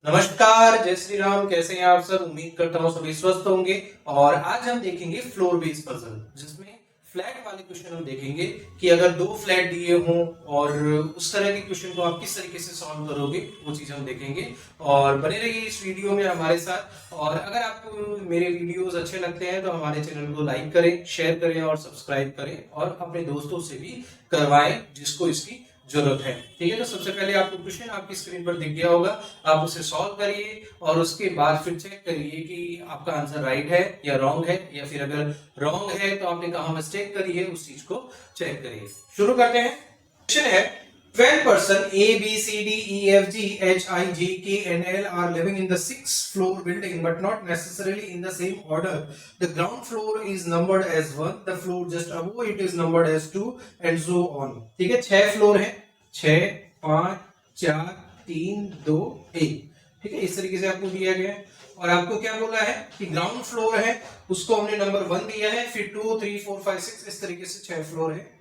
नमस्कार, जय श्री राम। कैसे हैं आप सब? उम्मीद करता हूँ सभी स्वस्थ होंगे। और आज हम देखेंगे फ्लोर बेस्ड पजल, जिसमें फ्लैट वाले क्वेश्चन हम देखेंगे कि अगर दो फ्लैट दिए हों और उस तरह के क्वेश्चन को आप किस तरीके से सॉल्व करोगे, वो चीज हम देखेंगे। और बने रहिए इस वीडियो में हमारे साथ। और अगर आपको मेरे वीडियोस अच्छे लगते हैं तो हमारे चैनल को लाइक करें, शेयर करें और सब्सक्राइब करें, और अपने दोस्तों से भी करवाएं जिसको इसकी जरूरत है। ठीक है, तो सबसे पहले आपको क्वेश्चन आपकी स्क्रीन पर दिख गया होगा, आप उसे सॉल्व करिए और उसके बाद फिर चेक करिए कि आपका आंसर राइट है या रॉन्ग है, या फिर अगर रॉन्ग है तो आपने कहाँ मिस्टेक करी है उस चीज को चेक करिए। शुरू करते हैं। क्वेश्चन है 12 person A, B, C, D, E, F, G, H, I, J, K and L are living in the 6th floor building but not necessarily in the same order. The ground floor is numbered as 1, the floor just above it is numbered as 2 and so on. ठीक है, 6 floor है, 6, 5, 4, 3, 2, 1। ठीक है, इस तरीके से आपको दिया गया है। और आपको क्या बोला है कि ग्राउंड फ्लोर है, उसको हमने नंबर 1 दिया है, फिर 2, 3, 4, 5, 6, इस तरीके से 6 फ्लोर है।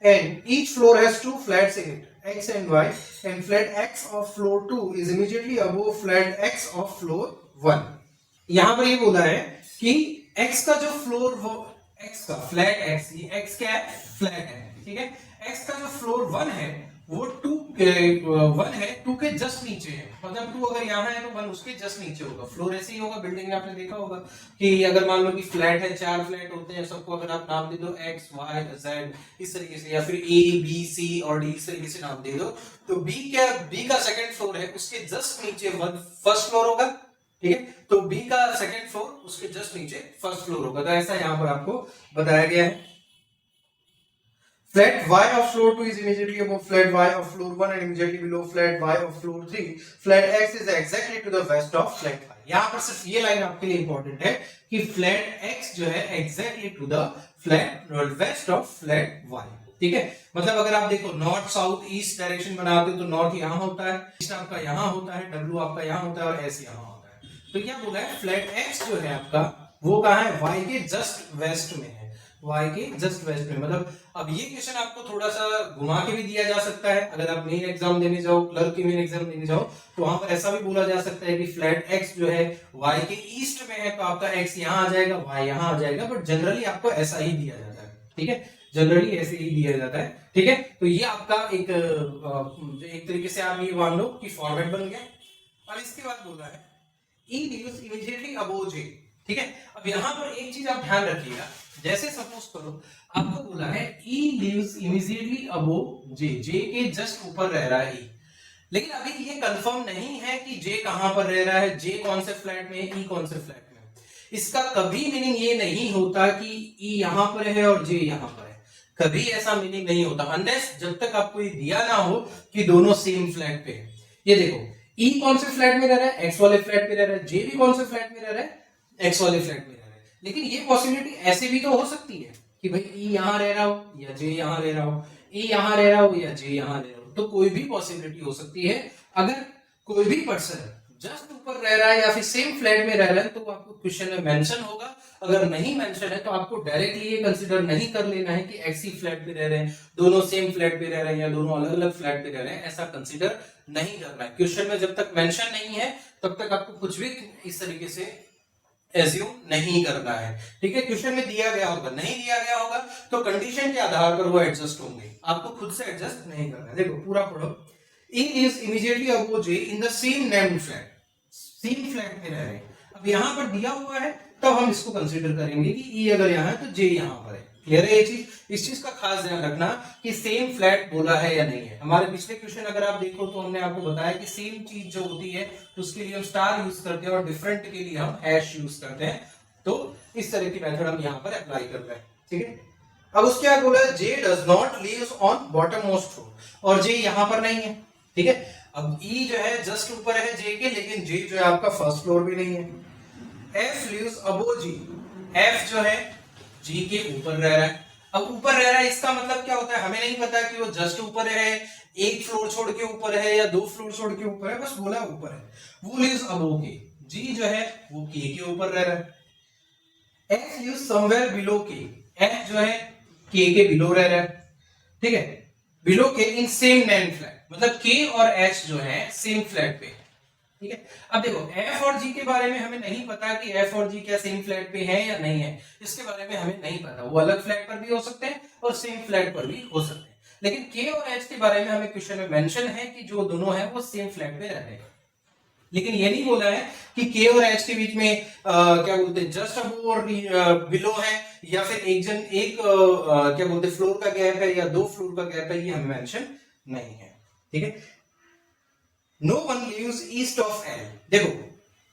And each floor has two flats in it, X and Y, and flat X of floor 2 is immediately above flat X of floor 1. यहां पर ये बोला है कि X का जो फ्लोर, वो X का फ्लैट X, ये X क्या है? फ्लैट है। ठीक है, X का जो फ्लोर 1 है वो 1 है, 2 के जस्ट नीचे है। मतलब 2 अगर यहाँ है तो 1 उसके जस्ट नीचे होगा। फ्लोर ऐसे ही होगा, बिल्डिंग में आपने देखा होगा कि अगर मान लो कि फ्लैट है, 4 फ्लैट होते हैं, सबको अगर आप नाम दे दो X, Y, Z इस तरीके से, या फिर A, B, C और D इस तरीके से नाम दे दो, तो B का सेकंड फ्लोर है, उसके जस्ट नीचे फर्स्ट फ्लोर होगा। ठीक है, तो B का सेकंड फ्लोर, उसके जस्ट नीचे फर्स्ट फ्लोर होगा। तो ऐसा यहाँ पर आपको बताया गया है। Flat y of floor 2 is immediately above flat y of floor 1 and immediately below flat y of floor 3. Flat x is exactly to the west of flat y. यहाँ पर सिर्फ ये लाइन आपके लिए इंपॉर्टेंट है कि flat x जो है exactly to the flat west of flat y. ठीक है, मतलब अगर आप देखो नॉर्थ साउथ ईस्ट डायरेक्शन बनाते हो तो नॉर्थ यहाँ होता है, ईस्ट आपका यहाँ होता है, डब्ल्यू आपका यहाँ होता है और एस यहाँ होता है। तो क्या बोला है, फ्लैट एक्स जो है आपका वो कहाँ है? वाई के जस्ट वेस्ट में है, वाई के जस्ट वेस्ट में। मतलब अब ये क्वेश्चन आपको थोड़ा सा घुमा के भी दिया जा सकता है। अगर आप मेन एग्जाम देने जाओ, क्लर्क की मेन एग्जाम देने जाओ, तो वहां पर ऐसा भी बोला जा सकता है कि फ्लैट एक्स जो है वाई के ईस्ट में है, तो आपका एक्स यहाँ आ जाएगा, वाई यहाँ आ जाएगा। बट जनरली आपको ऐसा ही दिया जाता है। ठीक है, जनरली ऐसे ही दिया जाता है। ठीक है, तो ये आपका एक तरीके से आप ये मान लो कि फॉर्मेट बन गया। और इसके बाद बोला है ई लीव्स इमीडिएटली अबोव जे। ठीक है, अब यहाँ पर एक चीज आप ध्यान रखिएगा, जैसे सपोज करो आपको बोला है ई लीव्स इमीडिएटली अबोव जे, जे के जस्ट ऊपर रह रहा है ई, लेकिन अभी ये कंफर्म नहीं है कि जे कहां पर रह रहा है, जे कौन से फ्लैट में है, ई कौन से फ्लैट में है। इसका कभी मीनिंग ये नहीं होता कि ई यहां पर है और जे यहां पर है, कभी ऐसा मीनिंग नहीं होता, अनलेस जब तक आपको ये दिया ना हो कि दोनों सेम फ्लैट पे है। ये देखो ई कौन से फ्लैट में रह रहा है? एक्स वाले फ्लैट में रह रहा है। जे भी कौन से फ्लैट में रह रहा है? एक्स वाले फ्लैट में रह रहा है। लेकिन ये पॉसिबिलिटी ऐसे भी तो हो सकती है कि भाई ई यहां रह रहा हो या जे यहां रह रहा हो, ई यहां रह रहा हो या जे यहां रह रहा हो, तो कोई भी पॉसिबिलिटी हो सकती है। अगर कोई भी पर्सन जस्ट ऊपर रह रहा है या फिर सेम फ्लैट में रह रहा है तो आपको क्वेश्चन में मेंशन होगा। अगर नहीं मेंशन है तो आपको डायरेक्टली ये कंसीडर नहीं कर लेना है कि एक्स ही फ्लैट पे रह रहे हैं, दोनों सेम फ्लैट पे रह रहे हैं या दोनों अलग अलग फ्लैट पे रह रहे हैं, ऐसा कंसीडर नहीं करना है। क्वेश्चन में जब तक मेंशन नहीं है तब तक आपको कुछ भी इस तरीके से एज्यूम नहीं करना है। ठीक है, क्वेश्चन में दिया गया होगा, नहीं दिया गया होगा तो कंडीशन के आधार पर वो एडजस्ट होंगे, आपको खुद से एडजस्ट नहीं करना है। देखो पूरा पढ़ो। E is immediately above J in the same named flat, same flat में रह रहे हैं। अब यहां पर दिया हुआ है तब हम इसको कंसीडर करेंगे कि ई अगर यहां है तो जे यहां पर है। क्लियर है ये चीज? इस चीज का खास ध्यान रखना कि सेम फ्लैट बोला है या नहीं है। हमारे पिछले क्वेश्चन अगर आप देखो तो हमने आपको बताया कि सेम चीज जो होती है उसके लिए हम स्टार यूज करते हैं और डिफरेंट के लिए हम हैश यूज करते हैं। तो इस तरह की मेथड हम यहाँ पर अप्लाई कर रहे हैं। ठीक है, अब उसके बाद बोला J does not lives on bottom most floor, और जे यहाँ पर नहीं है। ठीक है, अब ई जो है जस्ट ऊपर है जे के, लेकिन जे जो है आपका फर्स्ट फ्लोर भी नहीं है। एफ लीव्स अबोव जी, एफ जो है जी के ऊपर रह रहा है। अब ऊपर रह रहा है इसका मतलब क्या होता है? हमें नहीं पता कि वो जस्ट ऊपर है, एक फ्लोर छोड़ के ऊपर है या 2 फ्लोर छोड़ के ऊपर है, बस बोला ऊपर है। वो लीव्स अबोव के, जी जो है वो के ऊपर रह रहा है। एफ लीव्स समवेयर बिलो के, एफ जो है के बिलो रह रहा है। ठीक है, बिलो के इन सेम नेम फ्लैट, मतलब के और एच जो है सेम फ्लैट पे। ठीक है। अब देखो एफ और जी के बारे में हमें नहीं पता कि एफ और जी क्या सेम फ्लैट पे है या नहीं है, इसके बारे में हमें नहीं पता। वो अलग फ्लैट पर भी हो सकते हैं और सेम फ्लैट पर भी हो सकते हैं। लेकिन के और एच के बारे में हमें क्वेश्चन में मेंशन है कि जो दोनों है वो सेम फ्लैट पे रहते हैं। लेकिन ये नहीं बोला है कि के और एच के बीच में क्या बोलते हैं जस्ट अबव और बिलो है, या फिर क्या बोलते हैं फ्लोर का गैप है या 2 फ्लोर का गैप है, ये हमें मेंशन नहीं है। ठीक है। No one lives east of L. देखो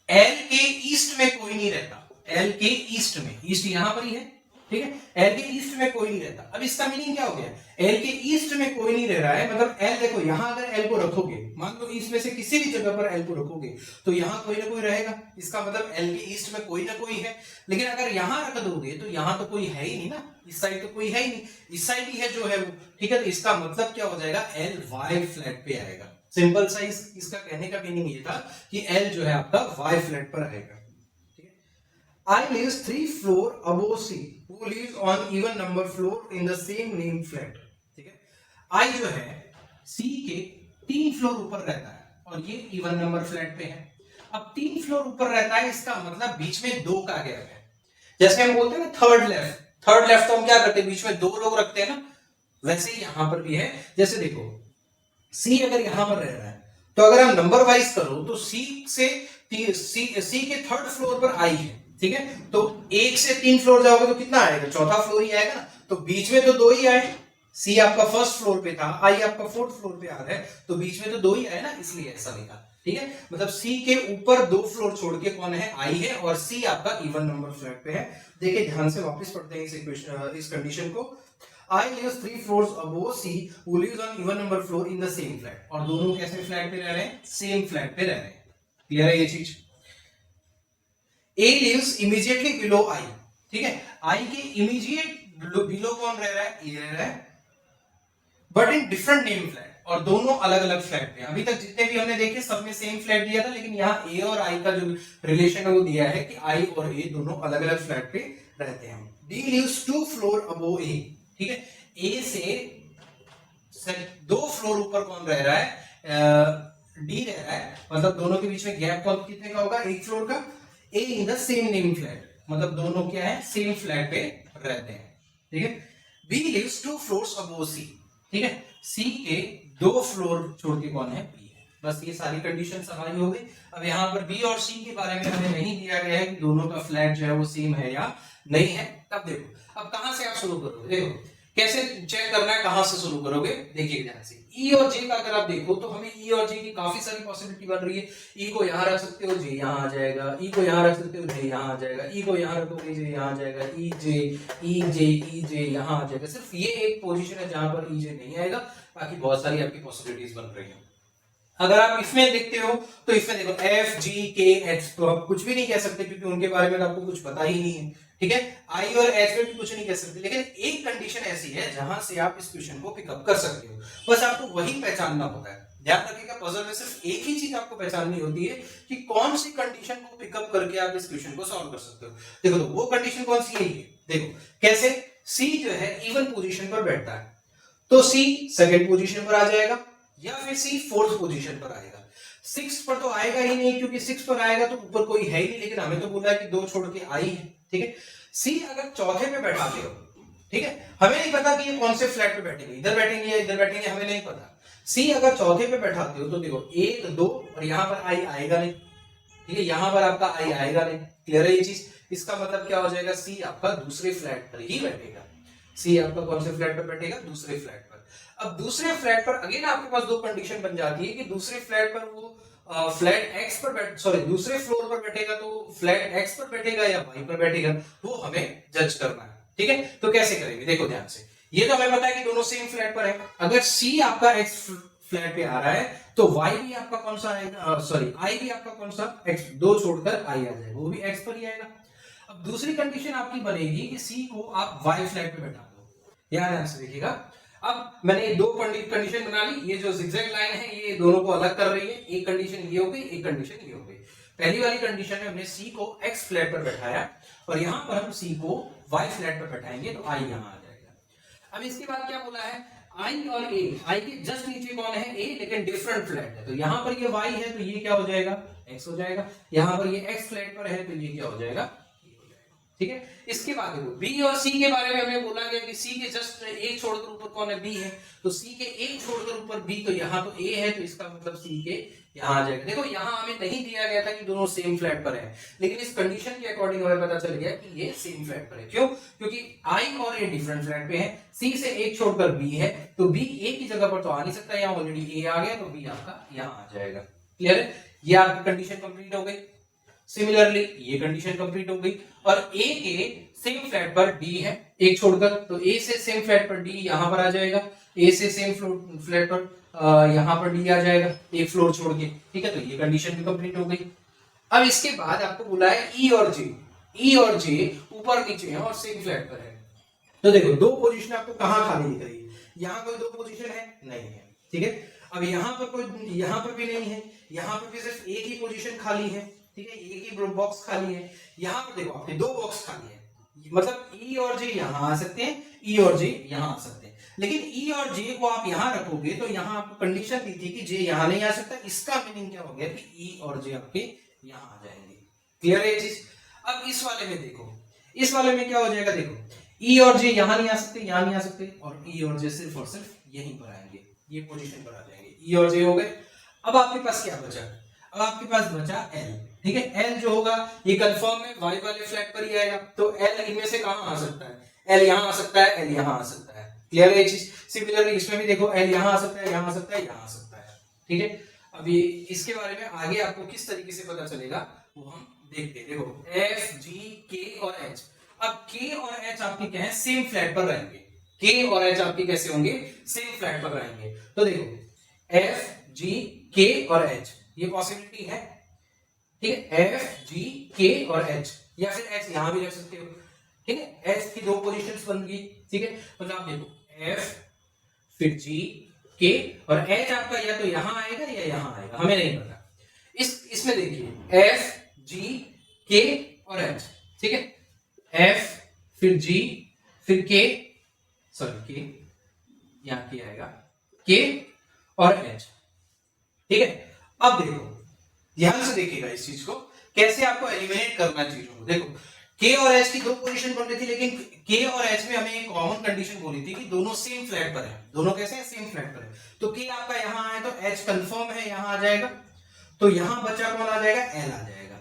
एल के ईस्ट में कोई नहीं रहता, एल के ईस्ट में, ईस्ट यहां पर ही है, ठीक है। एल के ईस्ट में कोई नहीं रहता। अब इसका मीनिंग क्या हो गया, एल के ईस्ट में कोई नहीं रह रहा है, मतलब एल देखो यहां अगर एल को रखोगे, मान लो इसमें से किसी भी जगह पर एल को रखोगे तो यहां कोई ना कोई रहेगा, इसका मतलब एल के ईस्ट में कोई ना कोई है। लेकिन अगर यहां रख दोगे तो यहां तो कोई है ही नहीं ना, इस साइड तो कोई है ही नहीं, इस साइड ही है जो है वो, ठीक है। तो इसका मतलब क्या हो जाएगा, एल वाई फ्लैट पे आएगा। सिंपल सा इसका कहने का मीनिंग ये था कि एल जो है आपका वाई फ्लैट पर आएगा। I lives 3 floor above C, who lives on even number floor in the same name flat. ठीक है। I जो है C के 3 फ्लोर ऊपर रहता है और ये इवन नंबर फ्लैट पे है। अब 3 फ्लोर ऊपर रहता है, इसका मतलब बीच में 2 का गैप है। जैसे हम बोलते हैं ना थर्ड लेफ्ट तो हम क्या करते हैं, बीच में 2 लोग रखते हैं ना, वैसे ही यहां पर भी है। जैसे देखो C अगर यहां पर रह रहा है तो अगर हम नंबर वाइज करो तो C के थर्ड फ्लोर पर I है, ठीक है। तो 1 से 3 फ्लोर जाओगे तो कितना आएगा, चौथा फ्लोर ही आएगा ना, तो बीच में तो 2 ही आए। सी आपका फर्स्ट फ्लोर पे था, आई आपका फोर्थ फ्लोर पे आ रहा है, तो बीच में तो 2 ही आए ना, इसलिए ऐसा लिखा। ठीक है, मतलब सी के ऊपर 2 फ्लोर छोड़ के कौन है, आई है, और सी आपका इवन नंबर फ्लैट पे है। देखिए ध्यान से वापस पढ़ते हैं इस कंडीशन को। I lives 3 floors above C, who lives on even number floor in the same flat. और दोनों कैसे फ्लैट पे रह रहे हैं, सेम फ्लैट पे रह रहे हैं। क्लियर है ये चीज। A lives immediately below I, ठीक है। I के इमीडिएट बिलो कौन रह रहा है, A रह रहा है, but in different name flat, और दोनों अलग अलग फ्लैट पे। अभी तक जितने भी हमने देखे सब में सेम फ्लैट दिया था, लेकिन यहाँ A और I का जो रिलेशन है वो दिया है कि I और A दोनों अलग अलग फ्लैट पे रहते हैं। D lives 2 floor above A, ठीक है। A से 2 फ्लोर ऊपर कौन रह रहा है, D रह रहा है, मतलब दोनों के बीच में गैप कौन कितने का होगा, 1 फ्लोर का। A in the same name flat, मतलब दोनों क्या है, सेम फ्लैट पे रहते हैं, ठीक है। B lives 2 floors above C, ठीक है। C के 2 फ्लोर छोड़ के कौन है, B है। बस ये सारी कंडीशन हमारी हो गई। अब यहाँ पर B और C के बारे में हमें नहीं दिया गया है कि दोनों का फ्लैट जो है वो सेम है या नहीं है। तब देखो अब कहां से आप शुरू करोगे, देखो कैसे चेक करना है, कहां से शुरू करोगे, देखिए ध्यान से। ई और जे का अगर आप देखो तो हमें ई और जे की काफी सारी पॉसिबिलिटी बन रही है। ई को यहां रख सकते हो, जे यहां आ जाएगा, ई को यहां रख सकते हो, जे यहां आ जाएगा, ई को यहां रखोगे, जे यहां आ जाएगा, ई जे यहां आ जाएगा। सिर्फ ये एक पोजीशन है जहां पर ई जे नहीं आएगा, बाकी बहुत सारी आपकी पॉसिबिलिटीज बन रही है। अगर आप इसमें देखते हो तो इसमें देखो एफ जी के एच, तो आप कुछ भी नहीं कह सकते क्योंकि उनके बारे में आपको कुछ पता ही नहीं है, ठीक है। आई और एच में भी कुछ नहीं कह सकते, लेकिन एक कंडीशन ऐसी है जहां से आप इस क्वेश्चन को पिकअप कर सकते हो, बस आपको वही पहचानना होता है। ध्यान रखिएगा पजल में सिर्फ एक ही चीज आपको पहचाननी होती है कि कौन सी कंडीशन को पिकअप करके आप इस क्वेश्चन को सॉल्व कर सकते हो। देखो तो वो कंडीशन कौन सी है, देखो कैसे, सी जो है इवन पोजीशन पर बैठता है तो सी सेकंड पोजीशन पर आ जाएगा, या फिर सी फोर्थ पोजीशन पर आएगा। 6 पर तो आएगा ही नहीं, क्योंकि 6 पर आएगा तो ऊपर कोई है ही नहीं, लेकिन हमें तो बोला है कि 2 छोड़ के आई है, ठीक है। सी अगर चौथे पे बैठाते हो, ठीक है, हमें नहीं पता कि ये कौन से फ्लैट पे बैठेंगे, इधर बैठेंगे या इधर बैठेंगे, हमें नहीं पता। सी अगर चौथे पे बैठाते हो तो देखो 1 2 और यहां पर आई आएगा नहीं, ठीक है, यहां पर आपका आई आएगा नहीं। क्लियर है ये चीज। इसका मतलब क्या हो जाएगा, सी आपका दूसरे फ्लैट पर ही बैठेगा। सी आपका कौन से फ्लैट पर बैठेगा, दूसरे फ्लैट पर। अब दूसरे फ्लैट पर अगेन आपके पास 2 कंडीशन बन जाती है कि दूसरे फ्लैट पर वो फ्लैट एक्स पर दूसरे फ्लोर पर बैठेगा तो फ्लैट एक्स पर बैठेगा या वाई पर बैठेगा, वो हमें जज करना है, ठीक है। तो कैसे करेंगे, देखो ध्यान से। ये तो हमें पता है कि दोनों सेम फ्लैट पर है। अगर सी आपका एक्स फ्लैट पे आ रहा है तो वाई भी आपका कौन सा आएगा, सॉरी आई भी आपका कौन सा, एक्स, 2 छोड़कर आई आ जाएगा, वो भी एक्स पर ही आएगा। अब दूसरी कंडीशन आपकी बनेगी कि सी को आप वाई फ्लैट पे बैठा दो। ध्यान से देखिएगा, अब मैंने 2 कंडीशन बना ली, ये जो जिगजैग लाइन है ये दोनों को अलग कर रही है। एक कंडीशन ये हो गई, एक कंडीशन ये हो गई। पहली वाली कंडीशन में हमने सी को एक्स फ्लैट पर बैठाया और यहां पर हम सी को वाई फ्लैट पर बैठाएंगे तो आई यहां आ जाएगा। अब इसके बाद क्या बोला है, आई और ए, आई के जस्ट नीचे कौन है, ए, लेकिन डिफरेंट फ्लैट है, तो यहाँ पर ये वाई है तो ये क्या हो जाएगा, एक्स हो जाएगा। यहाँ पर ये एक्स फ्लैट पर है तो ये क्या हो जाएगा, ठीक है। इसके बाद देखो बी और सी के बारे में हमें बोला गया कि सी के जस्ट एक छोड़कर ऊपर कौन है, बी है, तो सी के एक छोड़कर ऊपर बी, तो यहाँ तो ए है, तो इसका मतलब सी के यहाँ आ जाएगा। देखो यहाँ हमें नहीं दिया गया था कि दोनों सेम फ्लैट पर है, लेकिन इस कंडीशन के अकॉर्डिंग हमें पता चल गया कि ये सेम फ्लैट पर है। क्यों? क्योंकि आई और ए डिफरेंट फ्लैट पे है, सी से एक छोड़कर बी है, तो बी ए की जगह पर तो आ नहीं सकता, यहाँ ऑलरेडी ए आ गया, तो बी आपका यहाँ आ जाएगा। क्लियर है? ये आपकी कंडीशन कंप्लीट हो गई। सिमिलरली ये कंडीशन कंप्लीट हो गई, और ए के सेम फ्लैट पर डी है एक छोड़कर, तो ए से सेम फ्लैट पर डी यहां पर आ जाएगा, ए से सेम फ्लैट पर यहां पर डी आ जाएगा एक फ्लोर छोड़ के, ठीक है। तो ये कंडीशन भी कंप्लीट हो गई। अब इसके बाद आपको बोला है ई और जे, ई और जे ऊपर नीचे है और सेम फ्लैट पर है, तो देखो दो पोजीशन आपको कहां खाली दिख रही है, यहां कोई दो पोजीशन है नहीं है, ठीक है। अब यहां पर कोई, यहां पर भी नहीं है, यहां पर भी सिर्फ एक ही पोजीशन खाली है, ठीक है, एक ही बॉक्स खाली है। यहाँ पर देखो आपके दो बॉक्स खाली है, मतलब ई और जे यहाँ आ सकते हैं, ई और जे यहाँ आ सकते हैं, लेकिन ई और जे को आप यहाँ रखोगे तो यहाँ आपको कंडीशन दी थी कि जे यहाँ नहीं आ सकता, इसका मीनिंग क्या हो गया कि ई और जे आपके यहाँ आ जाएंगे। क्लियर है ये चीज? अब इस वाले में देखो, इस वाले में क्या हो जाएगा, देखो ई और जे यहाँ नहीं आ सकते, यहाँ नहीं आ सकते, और ई और जे सिर्फ और सिर्फ यहीं पर आएंगे, ये पोजीशन पर आ जाएंगे, ई और जे हो गए। अब आपके पास क्या बचा, अब आपके पास बचा एल, ठीक है। एल जो होगा ये कंफर्म है वाई वाले फ्लैट पर ही आएगा, तो एल इनमें से कहां आ सकता है, एल यहां आ सकता है, एल यहां आ सकता है। क्लियर है ये चीज? सिमिलरली इसमें भी देखो एल यहां आ सकता है, यहां आ सकता है, यहां आ सकता है, ठीक है। अभी इसके बारे में आगे आपको किस तरीके से पता चलेगा वो हम देखते हैं। देखो एफ जी के और एच, अब के और एच आपके क्या है, सेम फ्लैट पर रहेंगे, के और एच आपके कैसे होंगे, सेम फ्लैट पर रहेंगे। तो देखो एफ जी के और एच ये पॉसिबिलिटी है, ठीक है, एफ जी के और एच, या फिर एच यहां भी रख सकते हो, ठीक है। एच की दो पोजीशंस बन गई, ठीक है, मतलब आप देखो एफ फिर जी के, और एच आपका या तो यहां आएगा या यहां आएगा, हमें नहीं पता। इसमें देखिए एफ जी के और एच, ठीक है, एफ फिर जी फिर के, सॉरी के, यहां के आएगा, के और एच, ठीक है। अब देखो ध्यान से देखिएगा इस चीज को, कैसे आपको एलिमिनेट करना चीजों को। देखो के और एच की दो पोजीशन बन रही थी, लेकिन के और एच में हमें एक कॉमन कंडीशन बोली थी कि दोनों सेम फ्लैट पर है, दोनों कैसे हैं, सेम फ्लैट पर है। तो के आपका यहां आए तो एच कंफर्म है यहां आ जाएगा, तो यहां बचा कौन आ जाएगा, एल आ जाएगा,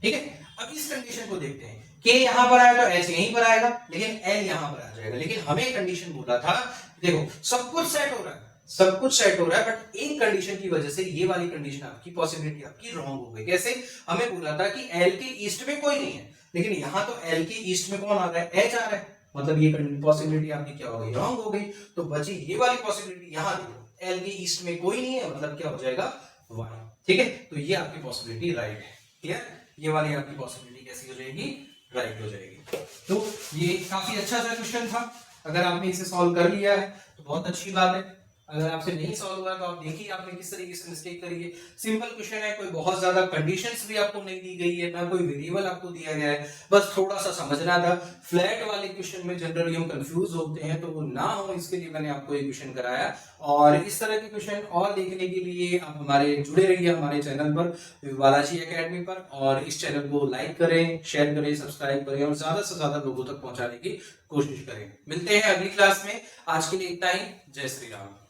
ठीक है। अब इस कंडीशन को देखते हैं, के यहां पर आया तो एच यहीं पर आएगा, लेकिन एल यहां पर आ जाएगा। लेकिन हमें कंडीशन बोला था, देखो सब कुछ सेट हो रहा है, सब कुछ सेट हो रहा है, बट एक कंडीशन की वजह से ये वाली कंडीशन आपकी पॉसिबिलिटी आपकी रॉन्ग हो गई। कैसे? हमें बोला था कि एल के ईस्ट में कोई नहीं है, लेकिन यहां तो एल के ईस्ट में कौन आ रहा है, एच आ रहा है, मतलब ये पॉसिबिलिटी आपकी क्या हो गई, रॉन्ग हो गई। तो बची ये वाली पॉसिबिलिटी, यहां देखो एल के ईस्ट में कोई नहीं है, मतलब क्या हो जाएगा, वाई, ठीक है। तो ये आपकी पॉसिबिलिटी राइट है। क्लियर? ये वाली आपकी पॉसिबिलिटी कैसी हो जाएगी, राइट हो जाएगी। तो ये काफी अच्छा सा क्वेश्चन था, अगर आपने इसे सॉल्व कर लिया है तो बहुत अच्छी बात है। अगर आपसे नहीं सॉल्व हुआ तो आप देखिए आपने किस तरीके से मिस्टेक करी है। सिंपल क्वेश्चन है, कोई बहुत ज्यादा कंडीशंस भी आपको नहीं दी गई है, ना कोई वेरिएबल आपको दिया गया है, बस थोड़ा सा समझना था। फ्लैट वाले क्वेश्चन में जनरली हम कंफ्यूज होते हैं, तो वो ना हो इसके लिए मैंने आपको ये क्वेश्चन कराया। और इस तरह के क्वेश्चन और देखने के लिए आप हमारे जुड़े रहिए हमारे चैनल पर, बालाजी एकेडमी पर, और इस चैनल को लाइक करें, शेयर करें, सब्सक्राइब करें और ज्यादा से ज्यादा लोगों तक पहुंचाने की कोशिश करें। मिलते हैं अगली क्लास में, आज के लिए इतना ही। जय श्री राम।